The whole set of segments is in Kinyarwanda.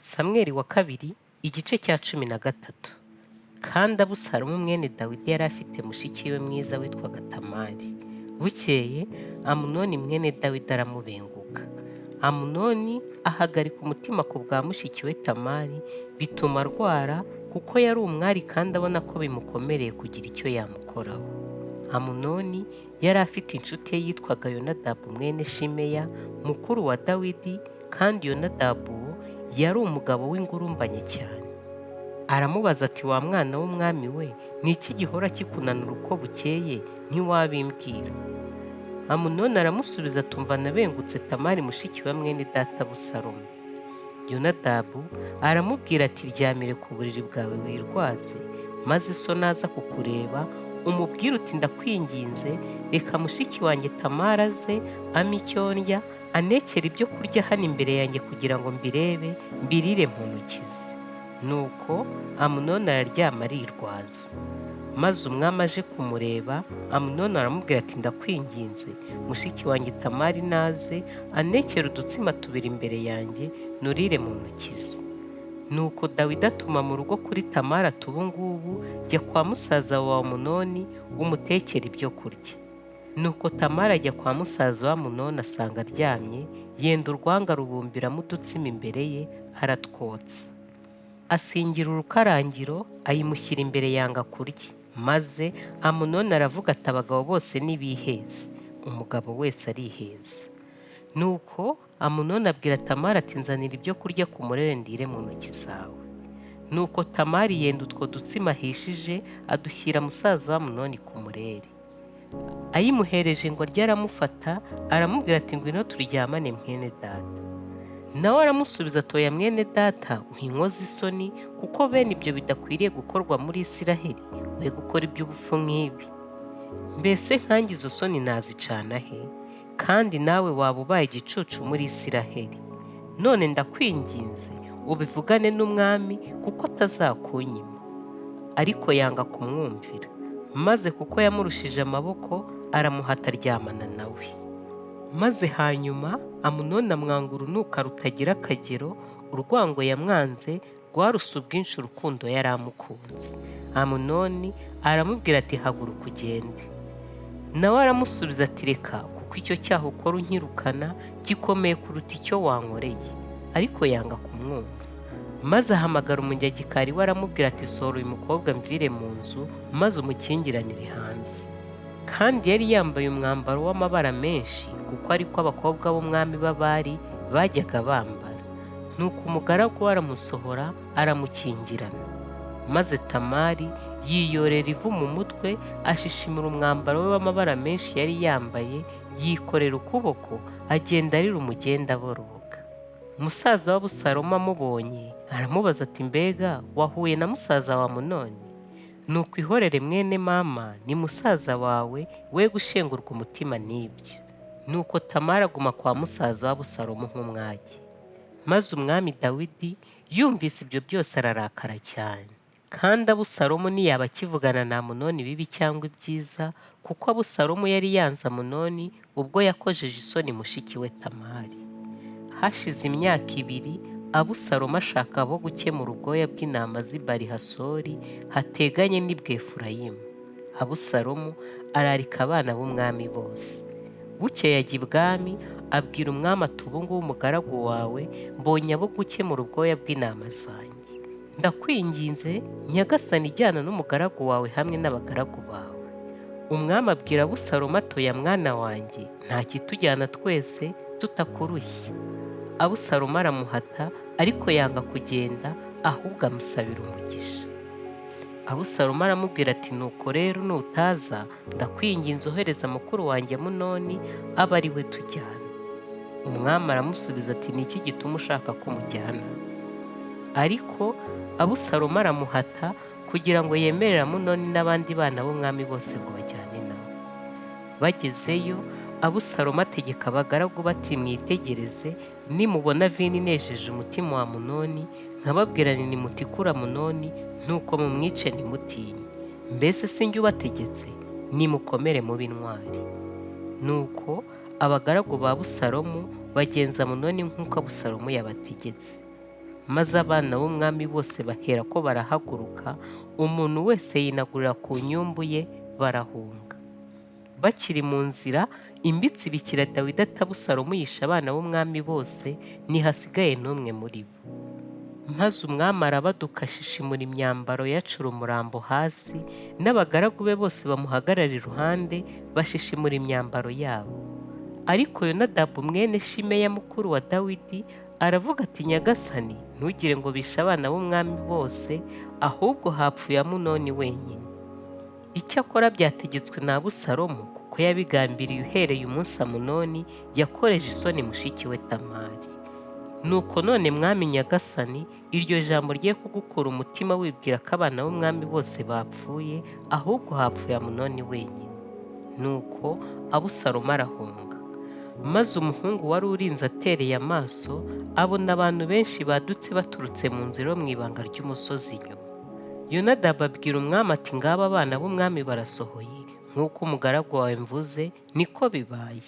Samweli wa kabiri igice cya 13. Kandi Abusalomu mwene Dawidi yari afite mushiki we mwiza witwaga Tamari. Bukeye Amunoni mwene Dawidi aramubenguka. Amunoni ahagarika umutima ku bwa mushiki we Tamari, bituma arwara kuko yari umwari kandi abona ko bimukomereye kugira icyo yamukoraho. Amunoni yari afite inshuti ye yitwaga Yonadabu mwene Shimeya, mukuru wa Dawidi, kandi Yonadabu yari umugabo w'ingurumbanye cyane. Aramubaza ati, wa mwana w'umwami we, ni iki gihora kikunanura uko bukeye ntiwabimbwira? Amunoni aramusubiza ati, umva nabengutse Tamari mushiki wa mwene data Abusalomu. Yonadabu aramubwira ati, ryamire ku buriri bwawe wirwaze, maze so naza kukureba umubwire uti, ndakwinginze reka mushiki wanjye Tamari aze ampe icyo ndya, anekere ibyo kurya hano imbere yanjye kugira ngo mbirebe mbirire mu ntoki ze. Nuko Amunoni araryama arirwaza. Maze umwami aje kumureba, Amunoni aramubwira ati, ndakwinginze mushiki wanjye Tamari naze anekere udutsima tubiri imbere yanjye nurire mu ntoki ze. Nuko Dawidi atuma mu rugo kuri Tamari ati, ubu ngubu jya kwa musaza wa Amunoni umutekere ibyo kurya. Nuko Tamari ajya kwa musaza wa Amunoni asanga aryamye, yenda urwanga rubumbiramo udutsima imbere ye aratwotsa. Asingira urukarangiro ayimushyira imbere yanga kurya. Maze Amunoni aravuga ati, abagabo bose nibiheze, umugabo wese ariheza. Nuko Amunoni abwira Tamari ati, nzanira ibyo kurya ku murere ndire mu ntoki zawe. Nuko Tamari yenda utwo dutsima ahishije adushyira musaza wa Amunoni ku murere. Ayimuhereje ngo arye aramufata, aramubwira ati, ngwino turyamane mwene data. Nawe aramusubiza ati, oya mwene data, uhinkoze isoni, kuko bene ibyo bidakwiriye gukorwa muri Isiraheli, we gukora iby'ubupfu nk'ibi. Mbese nkanjye izo soni nazicana he? Kandi nawe waba ubaye igicucu muri Isiraheli. None ndakwinginze ubivugane n'umwami kuko atazakunyima. Ariko yanga kumwumvira, maze kuko yamurushije amaboko aramuhata aryamana nawe. Maze hanyuma Amunoni amwanga urunuka rutagira akagero, urwango yamwanze rwaruse ubwinshi urukundo yari amukunze. Amunoni aramubwira ati, haguruka ugende. Nawe aramusubiza ati, reka, kuko icyo cyaha ukora unkirukana gikomeye kuruta icyo wankoreye. Ariko yanga kumwumva. Maze ahamagara umunyagikari we aramubwira ati, sohora uyu mukobwa mvire mu nzu, maze umukingiranire hanze. Kandi yari yambaye umwambaro w'amabara menshi, kuko ariko abakobwa b'umwami b'abari bajyaga bambara. Nuko umugaragu we aramusohora aramukingirana. Maze Tamari yiyorera ivu mu mutwe, ashishimura umwambaro we w'amabara menshi yari yambaye, yikorera ukuboko, agenda arira umugenda aboroga. Musaza w'Abusalomu amubonye aramubaza ati, mbega wahuye na musaza wa Amunoni? Nuko ihorere mwene mama, ni musaza wawe, we gushengurwa umutima n'ibyo. Nuko Tamari aguma kwa musaza w'Abusalomu nk'umwage. Maze umwami Dawidi yumvise ibyo byose ararakara cyane. Kandi Abusalomu ntiyaba akivugana na Amunoni bibi cyangwa ibyiza, kuko Abusalomu yari yanze Amunoni ubwo yakojeje isoni mushiki we Tamari. Hashize imyaka 2, Abusalomu ashaka abo gukemura ubwoya bw'intama z'i Bari-Hasori hateganye n'i Bwefurayimu. Abusalomu ararika abana b'umwami bose. Bukeye ajya ibwami, abwira umwami ati, ubu ngubu umugaragu wawe mbonye abo gukemura ubwoya bw'intama zanjye. Ndakwinginze nyagasani ijyana n'umugaragu wawe hamwe n'abagaragu bawe. Umwami abwira Abusalomu ati, oya mwana wanjye, nta kitujyana twese tutakurushya. Abusalomu aramuhata, ariko yanga kugenda, ahubwo amusabira umugisha. Abusalomu aramubwira ati, nuko rero nutaza, ndakwinginze ohereza mukuru wanjye Amunoni abe ari we tujyana. Umwami aramusubiza ati, ni iki gituma ushaka ko mujyana? Ariko Abusalomu aramuhata kugira ngo yemerere Amunoni n'abandi bana b'umwami bose ngo bajyane nawe. Bagezeyo, Abusalomu ategeka abagaragu bati, mwitegereze, nimubona vino inejeje umutima wa Amunoni, nkababwira nti nimutikure Amunoni, nuko mumwice ntimutinye. Mbese si njye ubategetse? Nimukomere mube intwari. Nuko abagaragu ba Abusalomu bagenza Amunoni nk'uko Abusalomu yabategetse. maze abana b'umwami bose bahera ko barahaguruka, umuntu wese yinagurira ku nyumbu ye, barahunga. Bakiri mu nzira, imbitsi ibikira Dawidi ati Abusalomu yishe abana b'umwami bose, ntihasigaye n'umwe muri bo. Maze umwami arabaduka, ashishimura imyambaro ye, acura umurambo hasi, n'abagaragu be bose bamuhagarara iruhande bashishimura imyambaro yabo. Ariko Yonadabu mwene Shimeya mukuru wa Dawidi aravuga ati Nyagasani, ntugire ngo bishe abana b'umwami bose, ahubwo hapfuye Amunoni wenyine. Icyakora byategetswe na Abusalomu, kuko yabigambiriye uhereye umunsi Amunoni yakoreje isoni mushiki we Tamari. Nuko none mwami Nyagasani, iryo jambo rye kugukura umutima wibwira ko abana b'umwami bose bapfuye, ahubwo hapfuye Amunoni wenyine. Nuko Abusalomu arahunga. Maze umuhungu wari urinze atereye amaso, abona abantu benshi badutse baturutse mu nzira yo mu ibanga ry'umusozi inyuma. Yonadabu abwira umwami ati ngaba abana b'umwami barasohoye, nk'uko umugaragu wawe mvuze, niko bibaye.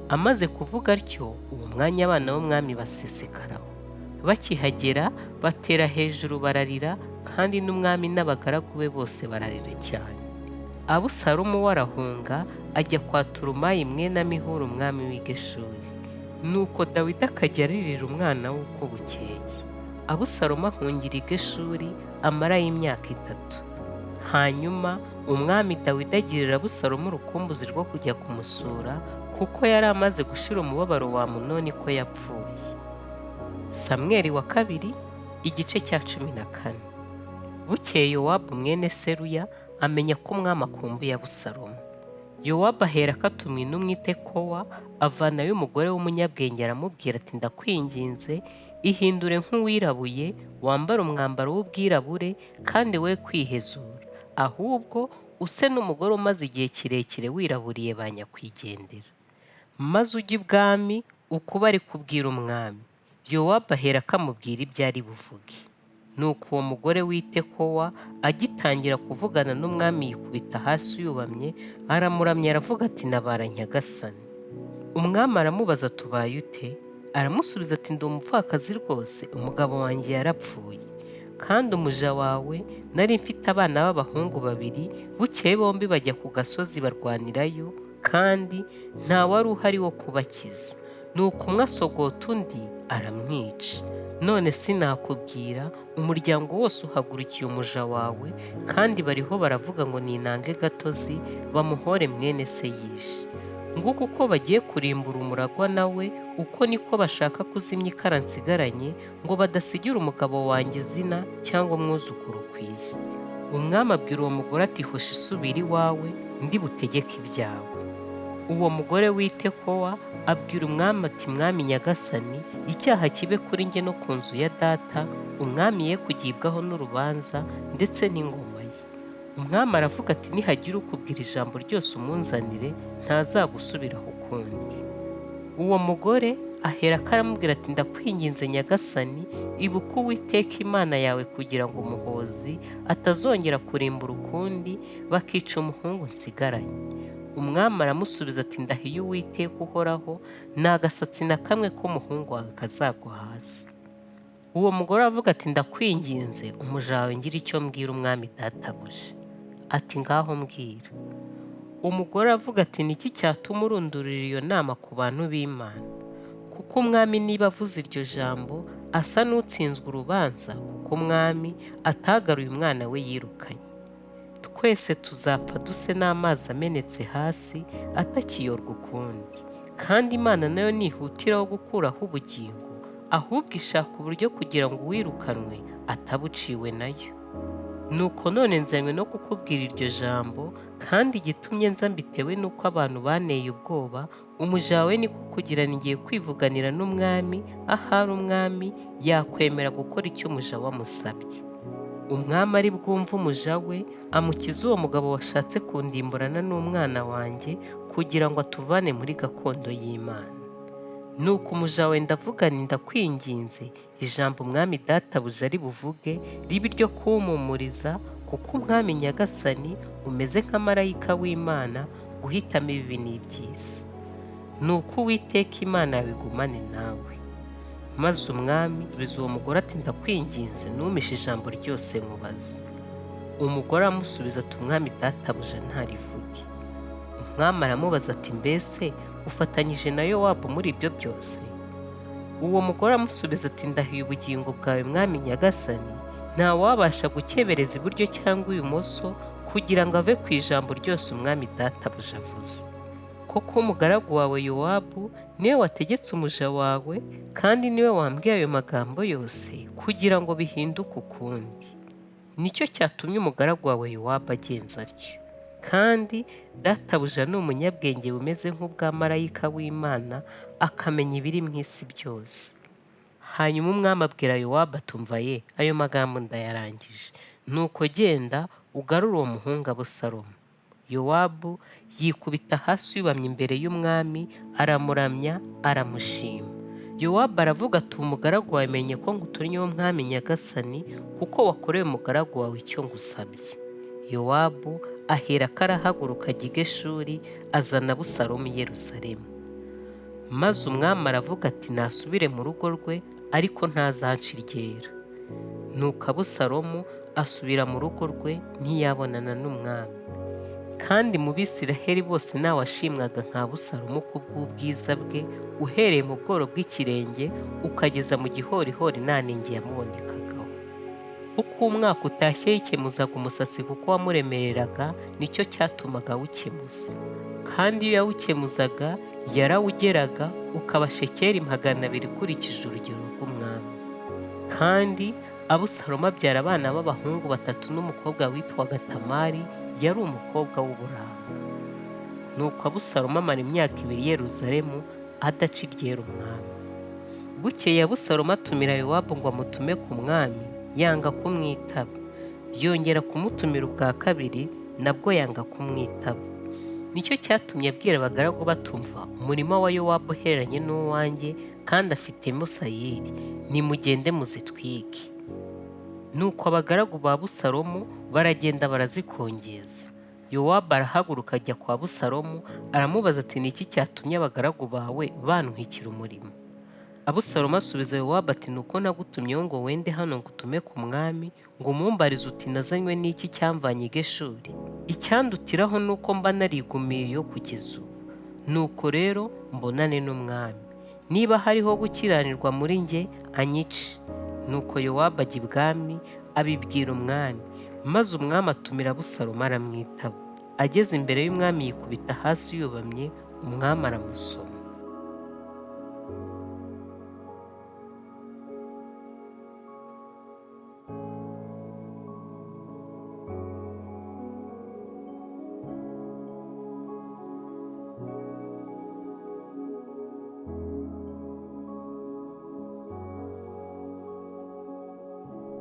Amaze kuvuga atyo, uwo mwanya abana b'umwami basesekaraho. Bakihagera batera hejuru bararira, kandi n'umwami n'abagaragu be bose bararira cyane. Abusalomu we arahunga, ajya kwa Turumayi mwene Amihuri umwami w'i Geshuri. Nuko Dawidi akajya aririra umwana we uko bukeye. Abusalomu ahungira i Geshuri, amarayo imyaka 3. Hanyuma umwami Dawidi agirira Abusalomu urukumbuzi rwo kujya kumusura, kuko yari amaze gushira umubabaro wa Amunoni ko yapfuye. Samweli wa kabiri, igice cya 14. Bukeye Yowabu mwene Seruya amenya ko umwami akumbuye Abusalomu. Yowabu ahera ko atuma intumwa i Tekowa, avanayo umugore w'umunyabwenge, aramubwira ati ndakwinginze, ihindure nk'uwirabuye, wambare umwambaro w'ubwirabure, kandi we kwihezura, ahubwo use n'umugore umaze igihe kirekire wiraburiye ba nyakwigendera. Maze ujye ibwami, ukubare kubwira umwami. Yowabu ahera ko amubwira ibyo ari buvuge. Nuko uwo mugore w'i Tekowa agitangira kuvugana n'umwami, yikubita hasi yubamye, aramuramya aravuga ati nabara Nyagasani. Umwami aramubaza tubaye ute? Aramusubiza ati ndi umupfakazi rwose, umugabo wanjye yarapfuye, kandi umuja wawe nari mfite abana b'abahungu 2, bukeye bombi bajya ku gasozi barwanirayo, kandi nta wari uhari wo kubakiza. Nuko umwe asogota undi aramwica. None sinakubwira, umuryango wose uhagurukiye umuja wawe, kandi bariho baravuga ngo ninange gatozi bamuhore mwene se yishe. Nguko uko bagiye kurimbura umuragwa nawe, uko niko bashaka kuzimya ikara nsigaranye, ngo badasigira umugabo wanjye izina cyangwa umwuzukuru ku isi. Umwami abwira uwo mugore ati hosha isubira iwawe, ndi butegeke ibyawe. Uwo mugore w'i Tekowa abwira umwami ati mwami Nyagasani, icyaha kibe kuri njye no ku nzu ya data, umwami ye kugibwaho n'urubanza ndetse n'ingoma ye. Umwami aravuga ati nihagira ukubwira ijambo ryose umunzanire, ntazagusubiraho ukundi. Uwo mugore ahera ko aramubwira ati ndakwinginze Nyagasani, ibuka Uwiteka Imana yawe, kugira ngo umuhozi atazongera kurimbura ukundi, bakica umuhungu nsigaranye. Umwami aramusubiza ati ndahiye Uwiteka uhoraho, nta gasatsi na kamwe k'umuhungu wawe kazagwa hasi. Uwo mugore aravuga ati ndakwinginze, umuja wawe ngira icyo mbwira umwami databuja. Ati ngaho mbwira. Umugore aravuga ati niki cyatuma urundurira iyo nama ku bantu b'Imana? Kuko umwami niba avuze iryo jambo, asa n'utsinzwe urubanza, kuko umwami atagaruye umwana we yirukanye. Twese tuzapfa duse n'amazi amenetse hasi, atakiyorwa ukundi. Kandi Imana nayo nihutiraho gukuraho ubugingo, ahubwo ishaka uburyo kugira ngo uwirukanwe atabuciwe nayo. Nuko none nzanywe no kukubwira iryo jambo, kandi igitumye nza mbitewe nuko abantu banteye ubwoba, umuja wawe niko kugirana igihe kwivuganira n'umwami, ahari umwami yakwemera gukora icyo umuja wamusabye. Umwami ari bwumve umuja we, amukiza uwo mugabo washatse kundimburana n'umwana wanjye, kugira ngo atuvane muri gakondo y'Imana. Nuko umuja we ndavugana ndakwinginze, ijambo umwami databuja ari buvuge ribe iryo kumpumuriza, kuko umwami Nyagasani umeze nka marayika w'Imana, guhitamo ibibi n'ibyiza. Nuko Uwiteka Imana yawe igumane nawe. Maze umwami asubiza uwo mugore ati ndakwinginze ntumishe ijambo ryose nkubaza. Umugore aramusubiza ati umwami databuja ntarivuge. Umwami aramubaza ati mbese ufatanyije na Yowabu muri ibyo byose? Uwo mugore aramusubiza ati ndahiye ubugingo bwawe mwami nyagasani, nta wabasha gukebereza iburyo cyangwa ibumoso kugira ngo ave ku ijambo ryose umwami databuja avuze. Koko umugaragu wawe Yowabu niwe wategetse umuja wawe, kandi niwe wambwiye ayo magambo yose kugira ngo bihinduke ukundi. Nicyo cyatumye umugaragu wawe Yowabu agenza atyo. Kandi databuja ni umunyabwenge bumeze nk'ubwa marayika w'Imana, akamenya ibiri mu isi byose. Hanyuma umwami abwira Yowabu atumva ye, ayo magambo ndayarangije. Nuko genda ugarure uwo muhungu Abusalomu. Yowabu yikubita hasi yubamye imbere y'umwami, aramuramya aramushima. Yowabu aravuga ati umugaragu wawe menye ko ngutumyeho mwami nyagasani, kuko wakoreye umugaragu wawe icyo ngusabye. Yowabu aherako arahaguruka ajya i Geshuri, azana Abusalomu i Yerusalemu. Maze umwami aravuga ati nasubire mu rugo rwe, ariko ntazanca iryera. Nuko Abusalomu asubira mu rugo rwe, ntiyabonana n'umwami. Kandi mu Bisiraheli bose ntawashimwaga nka Abusalomu kubw'ubwiza bwe, uhereye mu bworo bw'ikirenge ukageza mu gihorihori nta nenge yamubonekagaho. Uko umwaka utashye yikemuzaga umusatsi kuko wamuremereraga, nicyo cyatumaga awukemuza. Kandi iyo yawukemuzaga yarawugeraga ukaba shekeli 200 ukurikije urugero rw'umwami. Kandi Abusalomu abyara abana b'abahungu 3 n'umukobwa witwaga Tamari, yari umukobwa w'uburanga. Nuko Abusalomu amara imyaka 2 i Yerusalemu adaca iryera umwami. Bukeye Abusalomu atumira Yowabu ngo amutume ku mwami, yanga kumwitaba. Yongera kumutumira ubwa kabiri, nabwo yanga kumwitaba. Nicyo cyatumye abwira abagaragu batumva umurima wa Yowabu uhereranye n'uwanjye, kandi afitemo sayiri, nimugende muzitwike. Nuko abagaragu ba Abusalomu baragenda barazikongeza. Yowabu arahaguruka ajya kwa Abusalomu, aramubaza ati ni iki cyatumye abagaragu bawe bantwikira umurimo? Abusalomu asubiza Yowabu ati nuko nagutumyeho ngo wende hano ngutume ku mwami, ngo umumbarize uti nazanywe n'iki cyamvanye i Geshuri? Icyandutiraho nuko mba narigumiye yo kugeza ubu. Nuko rero mbonane n'umwami, niba hariho gukiranirwa muri njye anyice. Nuko Yowabu ajya ibwami abibwira umwami, maze umwami atumira Abusalomu aramwitaba. Ageze imbere y'umwami yikubita hasi yubamye, umwami aramusoma.